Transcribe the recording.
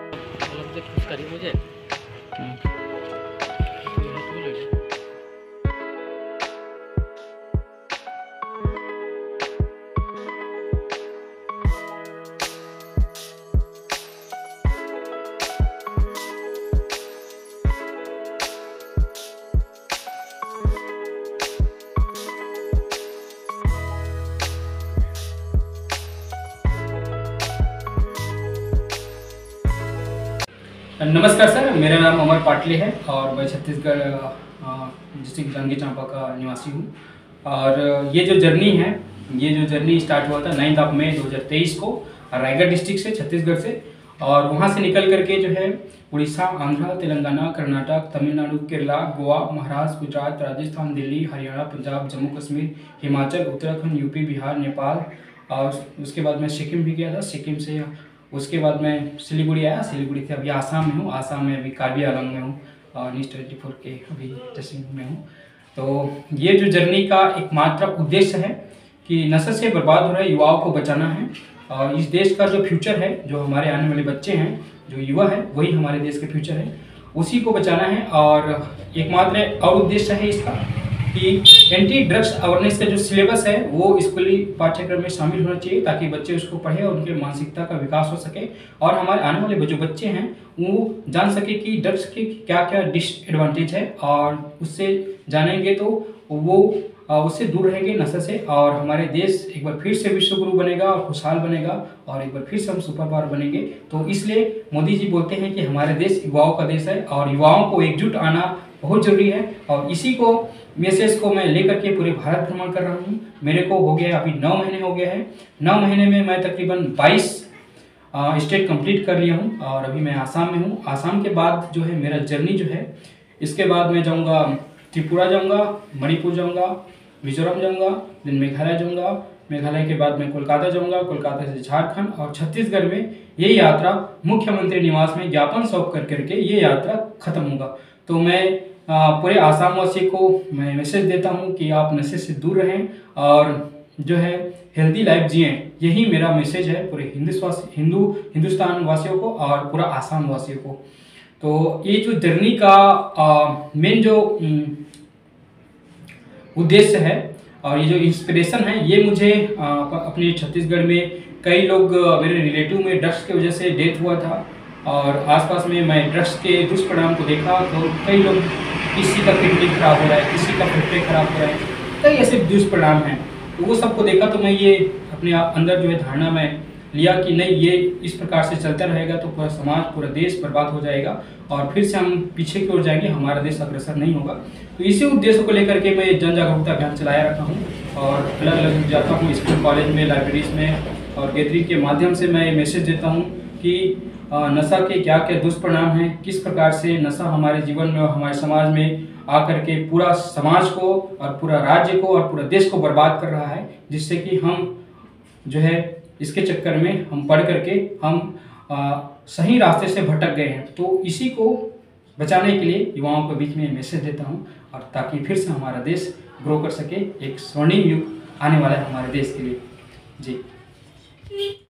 मतलब से खुश करी मुझे। नमस्कार सर, मेरा नाम अमर पाटले है और मैं छत्तीसगढ़ डिस्ट्रिक्ट जांजगीर चांपा का निवासी हूँ। और ये जो जर्नी स्टार्ट हुआ था 9 मई 2023 को रायगढ़ डिस्ट्रिक्ट से, छत्तीसगढ़ से। और वहाँ से निकल करके जो है उड़ीसा, आंध्र, तेलंगाना, कर्नाटक, तमिलनाडु, केरला, गोवा, महाराष्ट्र, गुजरात, राजस्थान, दिल्ली, हरियाणा, पंजाब, जम्मू कश्मीर, हिमाचल, उत्तराखंड, यूपी, बिहार, नेपाल, और उसके बाद मैं सिक्किम भी गया था। सिक्किम से उसके बाद मैं सिलीगुड़ी आया। सिलीगुड़ी से अभी आसाम में हूँ। आसाम में अभी कार्बी आंगलॉन्ग में हूँ और नीस 24 के अभी टेस्टिंग में हूँ। तो ये जो जर्नी का एकमात्र उद्देश्य है कि नशे से बर्बाद हो रहे युवाओं को बचाना है। और इस देश का जो फ्यूचर है, जो हमारे आने वाले बच्चे हैं, जो युवा है, वही हमारे देश के फ्यूचर है, उसी को बचाना है। और एकमात्र और उद्देश्य है इसका कि एंटी ड्रग्स अवेयरनेस का जो सिलेबस है वो स्कूली पाठ्यक्रम में शामिल होना चाहिए, ताकि बच्चे उसको पढ़ें और उनके मानसिकता का विकास हो सके। और हमारे आने वाले जो बच्चे हैं वो जान सके कि ड्रग्स के क्या क्या डिसएडवांटेज है, और उससे जानेंगे तो वो उससे दूर रहेंगे नशे से। और हमारे देश एक बार फिर से विश्व गुरु बनेगा और खुशहाल बनेगा, और एक बार फिर से हम सुपर पावर बनेंगे। तो इसलिए मोदी जी बोलते हैं कि हमारे देश युवाओं का देश है और युवाओं को एकजुट आना बहुत जरूरी है। और इसी को मैसेज को मैं लेकर के पूरे भारत भ्रमण कर रहा हूँ। मेरे को हो गया अभी 9 महीने हो गए हैं। 9 महीने में मैं तकरीबन 22 स्टेट कंप्लीट कर लिया हूँ और अभी मैं आसाम में हूँ। आसाम के बाद जो है मेरा जर्नी जो है, इसके बाद मैं जाऊँगा त्रिपुरा, जाऊँगा मणिपुर, जाऊँगा मिजोरम, जाऊँगा देन मेघालय जाऊँगा। मेघालय के बाद मैं कोलकाता जाऊँगा, कोलकाता से झारखंड, और छत्तीसगढ़ में ये यात्रा मुख्यमंत्री निवास में ज्ञापन सौंप कर करके ये यात्रा खत्म होगा। तो मैं पूरे आसाम वासी को मैं मैसेज देता हूँ कि आप नशे से दूर रहें और जो है हेल्दी लाइफ जिएं। यही मेरा मैसेज है पूरे हिंदुस्तान वासियों को और पूरा आसाम वासियों को। तो ये जो जर्नी का मेन जो उद्देश्य है और ये जो इंस्पिरेशन है, ये मुझे अपने छत्तीसगढ़ में कई लोग, मेरे रिलेटिव में ड्रग्स की वजह से डेथ हुआ था, और आसपास में मैं ड्रग्स के दुष्परिणाम को देखा। तो कई लोग, किसी का किडनी खराब हो रहा है, किसी का फेफड़े खराब हो रहा है, कई ऐसे दुष्परिणाम हैं। तो वो सबको देखा तो मैं ये अपने अंदर जो है धारणा में लिया कि नहीं, ये इस प्रकार से चलता रहेगा तो पूरा समाज, पूरा देश बर्बाद हो जाएगा और फिर से हम पीछे की ओर जाएंगे, हमारा देश अग्रसर नहीं होगा। तो इसी उद्देश्य को लेकर के मैं जन जागरूकता अभियान चलाया रखा हूँ और अलग अलग जाता हूँ, स्कूल कॉलेज में, लाइब्रेरीज में, और गैदरिंग के माध्यम से मैं मैसेज देता हूँ कि नशा के क्या क्या दुष्परिणाम हैं, किस प्रकार से नशा हमारे जीवन में और हमारे समाज में आकर के पूरा समाज को और पूरा राज्य को और पूरा देश को बर्बाद कर रहा है, जिससे कि हम जो है इसके चक्कर में हम पढ़ करके हम सही रास्ते से भटक गए हैं। तो इसी को बचाने के लिए युवाओं के बीच में मैसेज देता हूँ, और ताकि फिर से हमारा देश ग्रो कर सके। एक स्वर्णिम युग आने वाला है हमारे देश के लिए। जी।